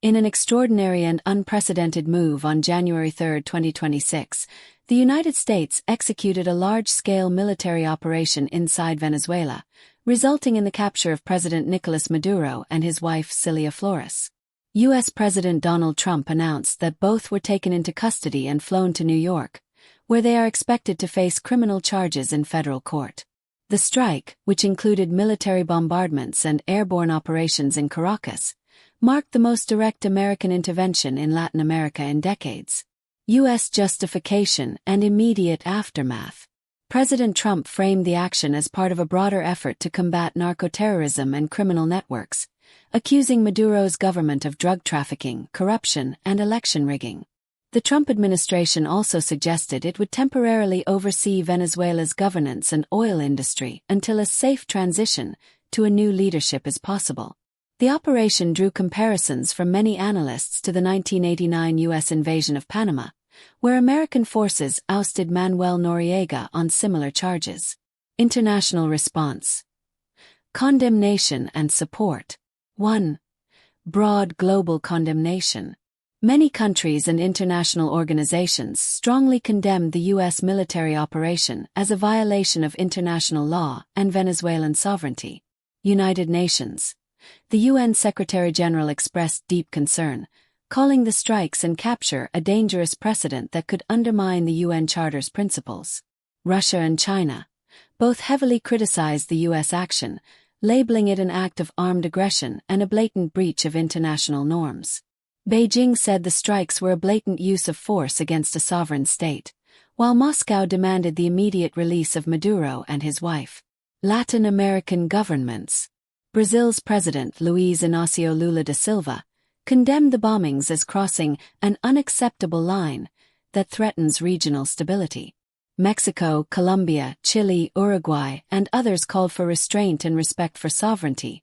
In an extraordinary and unprecedented move on January 3, 2026, the United States executed a large-scale military operation inside Venezuela, resulting in the capture of President Nicolas Maduro and his wife Cilia Flores. U.S. President Donald Trump announced that both were taken into custody and flown to New York, where they are expected to face criminal charges in federal court. The strike, which included military bombardments and airborne operations in Caracas, marked the most direct American intervention in Latin America in decades. U.S. justification and immediate aftermath. President Trump framed the action as part of a broader effort to combat narcoterrorism and criminal networks, accusing Maduro's government of drug trafficking, corruption, and election rigging. The Trump administration also suggested it would temporarily oversee Venezuela's governance and oil industry until a safe transition to a new leadership is possible. The operation drew comparisons from many analysts to the 1989 U.S. invasion of Panama, where American forces ousted Manuel Noriega on similar charges. International response. Condemnation and support. 1. Broad global condemnation. Many countries and international organizations strongly condemned the U.S. military operation as a violation of international law and Venezuelan sovereignty. United Nations. The UN Secretary-General expressed deep concern, calling the strikes and capture a dangerous precedent that could undermine the UN Charter's principles. Russia and China. Both heavily criticized the U.S. action, labeling it an act of armed aggression and a blatant breach of international norms. Beijing said the strikes were a blatant use of force against a sovereign state, while Moscow demanded the immediate release of Maduro and his wife. Latin American governments. Brazil's President Luiz Inácio Lula da Silva condemned the bombings as crossing an unacceptable line that threatens regional stability. Mexico, Colombia, Chile, Uruguay, and others called for restraint and respect for sovereignty,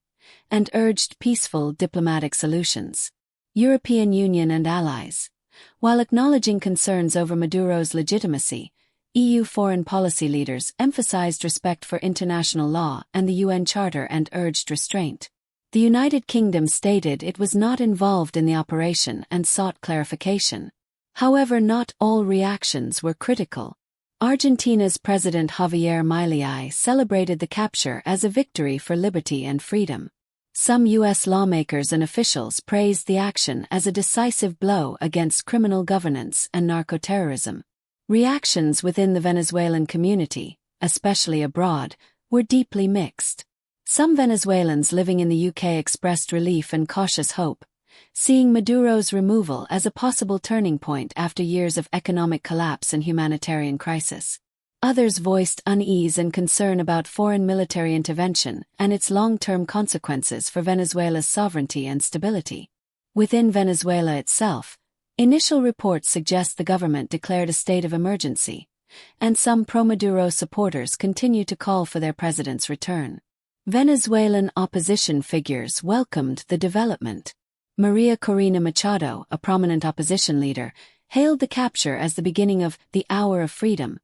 and urged peaceful diplomatic solutions. European Union and allies. While acknowledging concerns over Maduro's legitimacy, EU foreign policy leaders emphasized respect for international law and the UN Charter and urged restraint. The United Kingdom stated it was not involved in the operation and sought clarification. However, not all reactions were critical. Argentina's President Javier Milei celebrated the capture as a victory for liberty and freedom. Some U.S. lawmakers and officials praised the action as a decisive blow against criminal governance and narcoterrorism. Reactions within the Venezuelan community, especially abroad, were deeply mixed. Some Venezuelans living in the UK expressed relief and cautious hope, seeing Maduro's removal as a possible turning point after years of economic collapse and humanitarian crisis. Others voiced unease and concern about foreign military intervention and its long-term consequences for Venezuela's sovereignty and stability. Within Venezuela itself, initial reports suggest the government declared a state of emergency, and some pro-Maduro supporters continue to call for their president's return. Venezuelan opposition figures welcomed the development. Maria Corina Machado, a prominent opposition leader, hailed the capture as the beginning of the Hour of Freedom,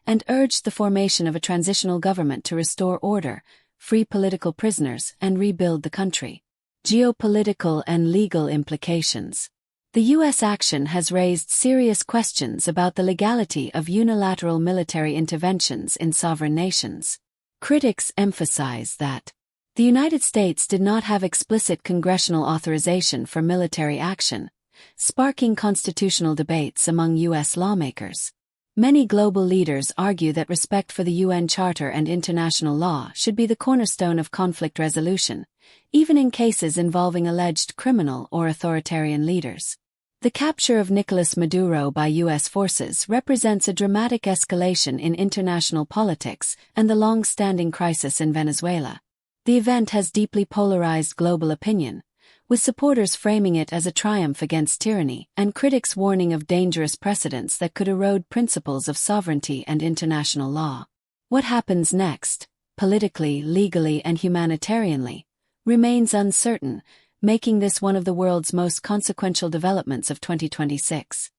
and urged the formation of a transitional government to restore order, free political prisoners, and rebuild the country. Geopolitical and legal implications. The U.S. action has raised serious questions about the legality of unilateral military interventions in sovereign nations. Critics emphasize that the United States did not have explicit congressional authorization for military action, sparking constitutional debates among U.S. lawmakers. Many global leaders argue that respect for the UN Charter and international law should be the cornerstone of conflict resolution, even in cases involving alleged criminal or authoritarian leaders. The capture of Nicolas Maduro by U.S. forces represents a dramatic escalation in international politics and the long-standing crisis in Venezuela. The event has deeply polarized global opinion, with supporters framing it as a triumph against tyranny and critics warning of dangerous precedents that could erode principles of sovereignty and international law. What happens next, politically, legally, and humanitarianly, remains uncertain, making this one of the world's most consequential developments of 2026.